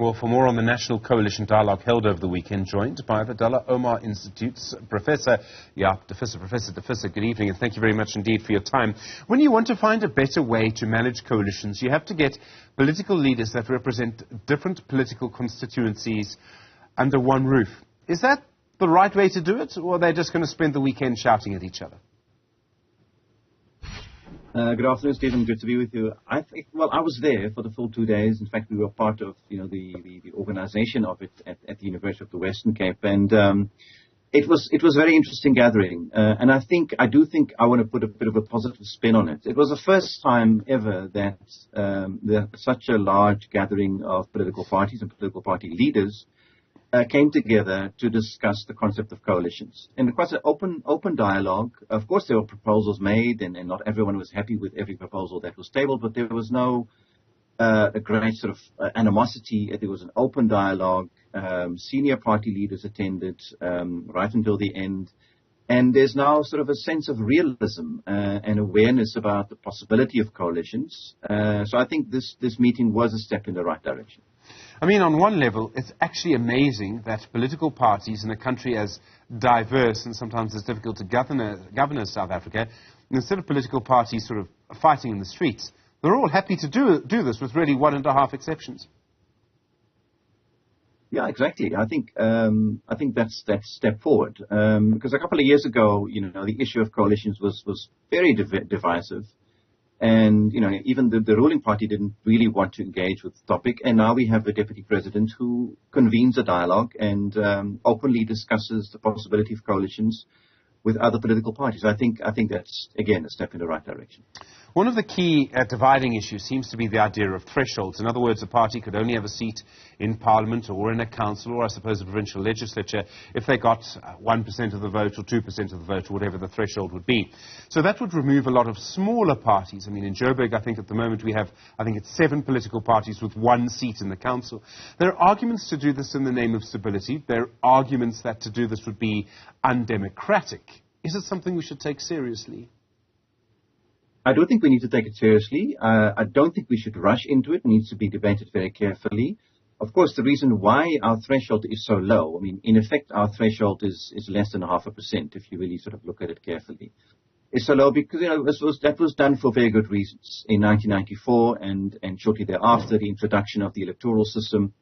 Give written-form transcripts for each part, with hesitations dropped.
Well, for more on the National Coalition Dialogue held over the weekend, joined by the Dullah Omar Institute's Professor Jaap de Visser. Professor de Visser, good evening, and thank you very much indeed for your time. When you want to find a better way to manage coalitions, you have to get political leaders that represent different political constituencies under one roof. Is that the right way to do it, or are they just going to spend the weekend shouting at each other? Good afternoon, Stephen. Good to be with you. I was there for the full 2 days. In fact, we were part of, the organization of it at the University of the Western Cape, and it was a very interesting gathering. And I do think I want to put a bit of a positive spin on it. It was the first time ever that such a large gathering of political parties and political party leaders came together to discuss the concept of coalitions. And it was an open dialogue. Of course, there were proposals made, and not everyone was happy with every proposal that was tabled, but there was no a great sort of animosity. There was an open dialogue. Senior party leaders attended right until the end. And there's now sort of a sense of realism and awareness about the possibility of coalitions. So I think this meeting was a step in the right direction. I mean, on one level, it's actually amazing that political parties in a country as diverse and sometimes as difficult to govern as South Africa, instead of political parties sort of fighting in the streets, they're all happy to do this with really 1.5 exceptions. Yeah, exactly. I think that's step forward. Because a couple of years ago, the issue of coalitions was very divisive. And, even the ruling party didn't really want to engage with the topic. And now we have a deputy president who convenes a dialogue and openly discusses the possibility of coalitions with other political parties. I think that's, again, a step in the right direction. One of the key dividing issues seems to be the idea of thresholds. In other words, a party could only have a seat in Parliament or in a council or, I suppose, a provincial legislature if they got 1% of the vote or 2% of the vote or whatever the threshold would be. So that would remove a lot of smaller parties. I mean, in Joburg, I think at the moment we have, it's 7 political parties with 1 seat in the council. There are arguments to do this in the name of stability. There are arguments that to do this would be undemocratic. Is it something we should take seriously? I do think we need to take it seriously. I don't think we should rush into it. It needs to be debated very carefully. Of course, the reason why our threshold is so low, in effect, our threshold is less than 0.5% if you really sort of look at it carefully. It's so low because, that was done for very good reasons. In 1994 and shortly thereafter, the introduction of the electoral system,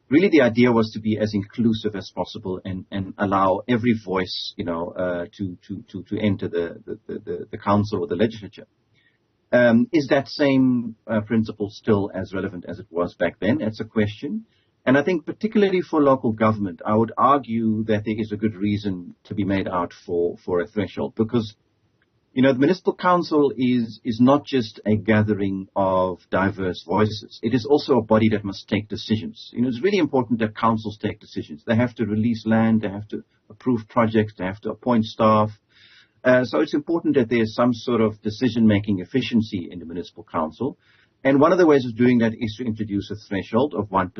really the idea was to be as inclusive as possible and allow every voice, to enter the council or the legislature. Is that same principle still as relevant as it was back then? That's a question. And I think particularly for local government, I would argue that there is a good reason to be made out for a threshold because, the municipal council is not just a gathering of diverse voices. It is also a body that must take decisions. It's really important that councils take decisions. They have to release land, they have to approve projects, they have to appoint staff. So it's important that there's some sort of decision-making efficiency in the municipal council. And one of the ways of doing that is to introduce a threshold of 1%,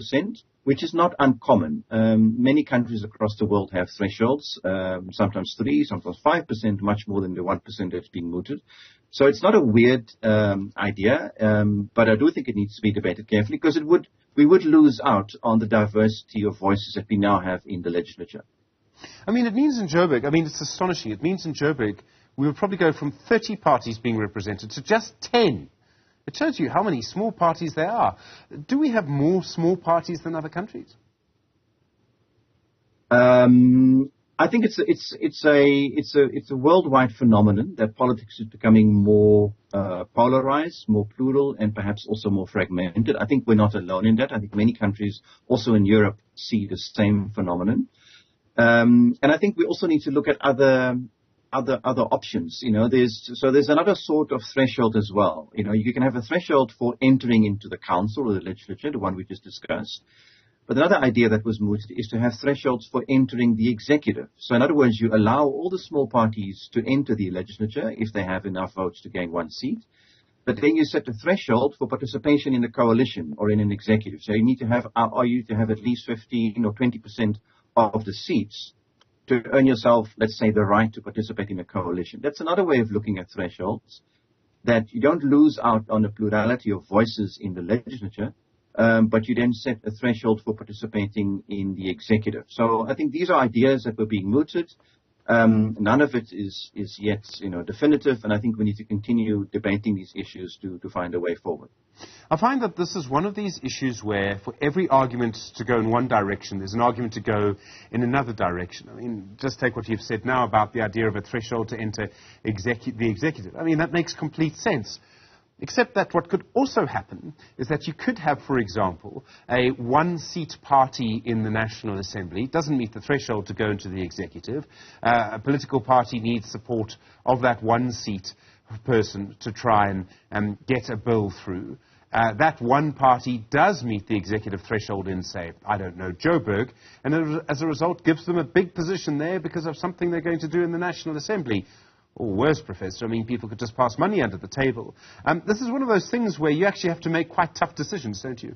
which is not uncommon. Many countries across the world have thresholds, sometimes 3%, sometimes 5%, much more than the 1% that's being mooted. So it's not a weird idea, but I do think it needs to be debated carefully because we would lose out on the diversity of voices that we now have in the legislature. It means in Joburg, it's astonishing. It means in Joburg we would probably go from 30 parties being represented to just 10. It shows you how many small parties there are. Do we have more small parties than other countries? I think it's a worldwide phenomenon that politics is becoming more polarized, more plural, and perhaps also more fragmented. I think we're not alone in that. I think many countries, also in Europe, see the same phenomenon. And I think we also need to look at other options. There's another sort of threshold as well. You can have a threshold for entering into the council or the legislature, the one we just discussed. But another idea that was mooted is to have thresholds for entering the executive. So in other words, you allow all the small parties to enter the legislature if they have enough votes to gain 1 seat. But then you set a threshold for participation in a coalition or in an executive. So you need to have at least 15 or 20% of the seats to earn yourself, let's say, the right to participate in a coalition. That's another way of looking at thresholds, that you don't lose out on a plurality of voices in the legislature, but you then set a threshold for participating in the executive. So I think these are ideas that were being mooted. None of it is yet, definitive, and I think we need to continue debating these issues to find a way forward. I find that this is one of these issues where for every argument to go in one direction, there's an argument to go in another direction. I mean, just take what you've said now about the idea of a threshold to enter the executive. I mean, that makes complete sense. Except that what could also happen is that you could have, for example, a one-seat party in the National Assembly. It doesn't meet the threshold to go into the executive. A political party needs support of that one-seat person to try and get a bill through. That one party does meet the executive threshold in, say, I don't know, Joburg, and as a result gives them a big position there because of something they're going to do in the National Assembly. Or worse, Professor, I mean, people could just pass money under the table. This is one of those things where you actually have to make quite tough decisions, don't you?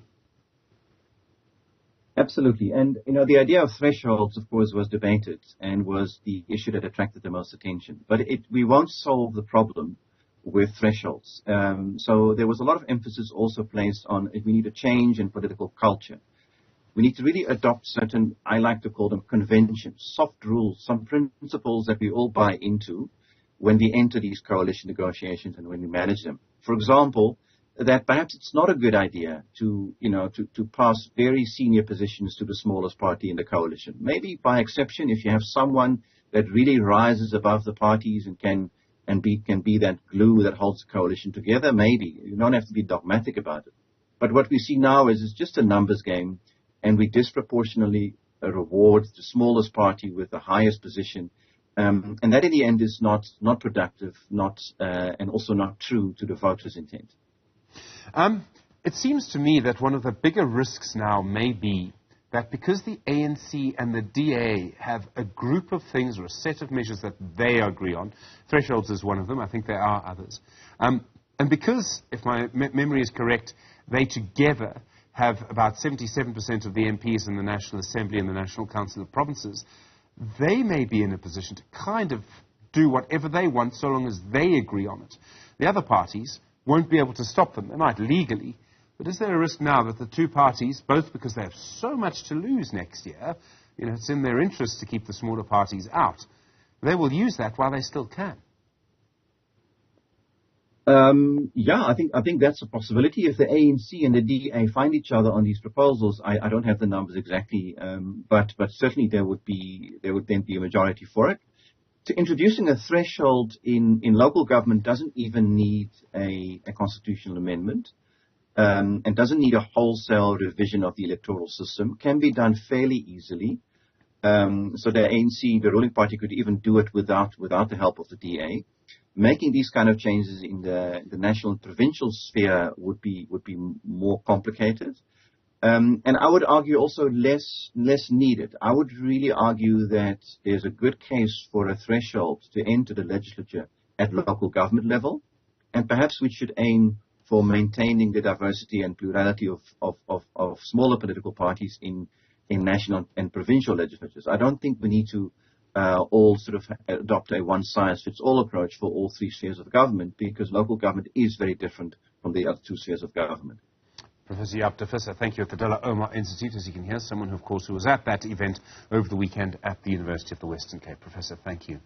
Absolutely. And, the idea of thresholds, of course, was debated and was the issue that attracted the most attention. But we won't solve the problem with thresholds. So there was a lot of emphasis also placed on we need a change in political culture. We need to really adopt certain, I like to call them conventions, soft rules, some principles that we all buy into when we enter these coalition negotiations and when we manage them. For example, that perhaps it's not a good idea to pass very senior positions to the smallest party in the coalition. Maybe by exception, if you have someone that really rises above the parties and can be that glue that holds the coalition together, maybe. You don't have to be dogmatic about it. But what we see now is it's just a numbers game, and we disproportionately reward the smallest party with the highest position. And that in the end is not productive, and also not true to the voters' intent. It seems to me that one of the bigger risks now may be that because the ANC and the DA have a group of things or a set of measures that they agree on, thresholds is one of them, I think there are others, and because, if my memory is correct, they together have about 77% of the MPs in the National Assembly and the National Council of Provinces, they may be in a position to kind of do whatever they want so long as they agree on it. The other parties won't be able to stop them. They might legally. But is there a risk now that the two parties, both because they have so much to lose next year, it's in their interest to keep the smaller parties out, they will use that while they still can? I think that's a possibility. If the ANC and the DA find each other on these proposals, I don't have the numbers exactly, but certainly there would then be a majority for it. Introducing a threshold in local government doesn't even need a constitutional amendment, and doesn't need a wholesale revision of the electoral system. Can be done fairly easily. So the ANC, the ruling party, could even do it without the help of the DA. Making these kind of changes in the national and provincial sphere would be more complicated. And I would argue also less needed. I would really argue that there's a good case for a threshold to enter the legislature at local government level, and perhaps we should aim for maintaining the diversity and plurality of smaller political parties in national and provincial legislatures. I don't think we need to all sort of adopt a one-size-fits-all approach for all three spheres of government, because local government is very different from the other two spheres of government. Professor Jaap de Visser, thank you, at the Dullah Omar Institute. As you can hear, someone who, of course, who was at that event over the weekend at the University of the Western Cape. Professor, thank you.